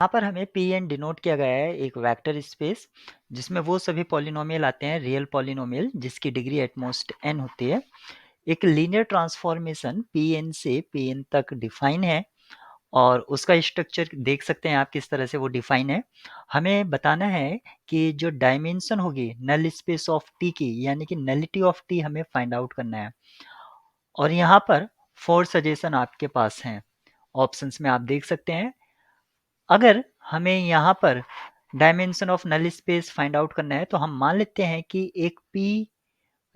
यहाँ पर हमें Pn डिनोट किया गया है एक वेक्टर स्पेस जिसमें वो सभी पॉलिनोमियल आते हैं रियल पॉलिनोमियल जिसकी डिग्री एट मोस्ट n होती है। एक लीनियर ट्रांसफॉर्मेशन Pn से Pn तक डिफाइन है और उसका स्ट्रक्चर देख सकते हैं आप किस तरह से वो डिफाइन है। हमें बताना है कि जो डायमेंशन होगी नल स्पेस ऑफ टी की यानी कि नलिटी ऑफ टी हमें फाइंड आउट करना है। और यहाँ पर 4 सजेशन आपके पास हैं। ऑप्शंस में आप देख सकते हैं। अगर हमें यहाँ पर dimension of null space find out करना है तो हम मान लेते हैं कि एक p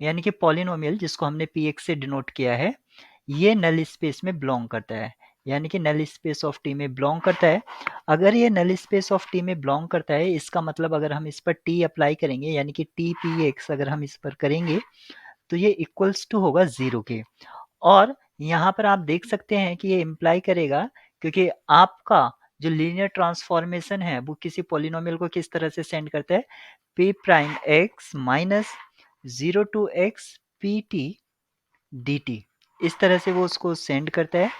यानी कि पॉलिनोमियल जिसको हमने px से डिनोट किया है ये नल स्पेस में बिलोंग करता है यानी कि नल स्पेस ऑफ टी में बिलोंग करता है। अगर ये नल स्पेस ऑफ टी में बिलोंग करता है इसका मतलब अगर हम इस पर t अप्लाई करेंगे यानी कि टी पी एक्स अगर हम इस पर करेंगे तो ये इक्वल्स टू होगा 0 के। और यहाँ पर आप देख सकते हैं कि ये इम्प्लाई करेगा क्योंकि आपका जो लीनियर ट्रांसफॉर्मेशन है वो किसी पॉलिनोमियल को किस तरह से सेंड करता है p prime x minus 0 to x pt dt इस तरह से वो उसको सेंड करता है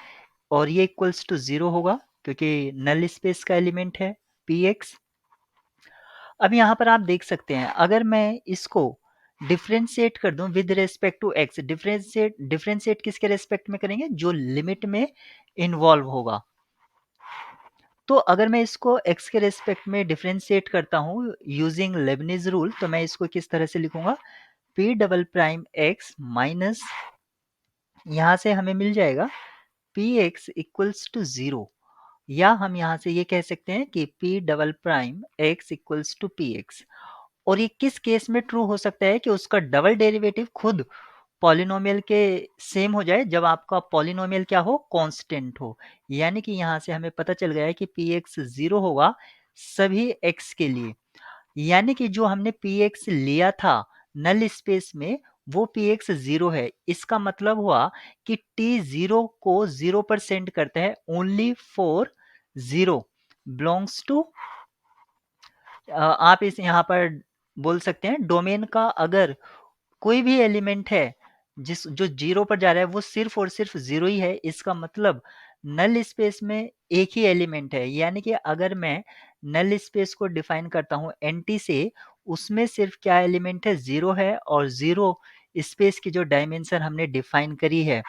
और ये इक्वल्स टू 0 होगा क्योंकि नल स्पेस का एलिमेंट है px। अब यहाँ पर आप देख सकते हैं अगर मैं इसको डिफ्रेंशिएट कर दूं with respect to x, differentiate किसके रेस्पेक्ट में करेंगे जो लिमिट में इन्वॉल्व होगा। तो अगर मैं इसको x के रेस्पेक्ट में डिफ्रेंशिएट करता हूं यूजिंग लेबनिज रूल तो मैं इसको किस तरह से लिखूंगा p double prime x minus यहां से हमें मिल जाएगा px इक्वल्स टू 0 या हम यहां से ये कह सकते हैं कि p double prime x equals to px। और ये किस केस में ट्रू हो सकता है कि उसका डबल डेरिवेटिव खुद पॉलिनोमियल के सेम हो जाए जब आपका पॉलिनोमियल क्या हो कांस्टेंट हो। यानी कि यहाँ से हमें पता चल गया है कि px 0 होगा सभी x के लिए। यानी कि जो हमने px लिया था नल स्पेस में वो px 0 है। इसका मतलब हुआ कि t 0 को 0 पर सेंड करता है ओनली फॉर 0 बिलोंग्स टू आप इस यहाँ पर बोल सकते हैं डोमेन का अगर कोई भी एलिमेंट है जिस जो 0 पर जा रहा है वो सिर्फ और सिर्फ 0 ही है। इसका मतलब नल स्पेस में एक ही एलिमेंट है। यानी कि अगर मैं नल स्पेस को डिफाइन करता हूं एनटी से उसमें सिर्फ क्या एलिमेंट है 0 है और 0 स्पेस की जो डायमेंशन हमने डिफाइन करी है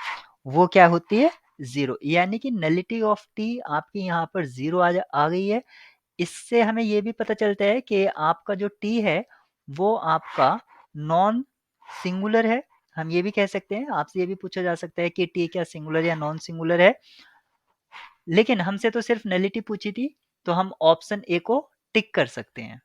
वो क्या होती है 0। यानी कि नलिटी ऑफ टी आपकी यहाँ पर 0 आ गई है। इससे हमें ये भी पता चलता है कि आपका जो टी है वो आपका नॉन सिंगुलर है। हम ये भी कह सकते हैं आपसे ये भी पूछा जा सकता है कि टी क्या सिंगुलर या नॉन सिंगुलर है, लेकिन हमसे तो सिर्फ नलिटी पूछी थी तो हम ऑप्शन ए को टिक कर सकते हैं।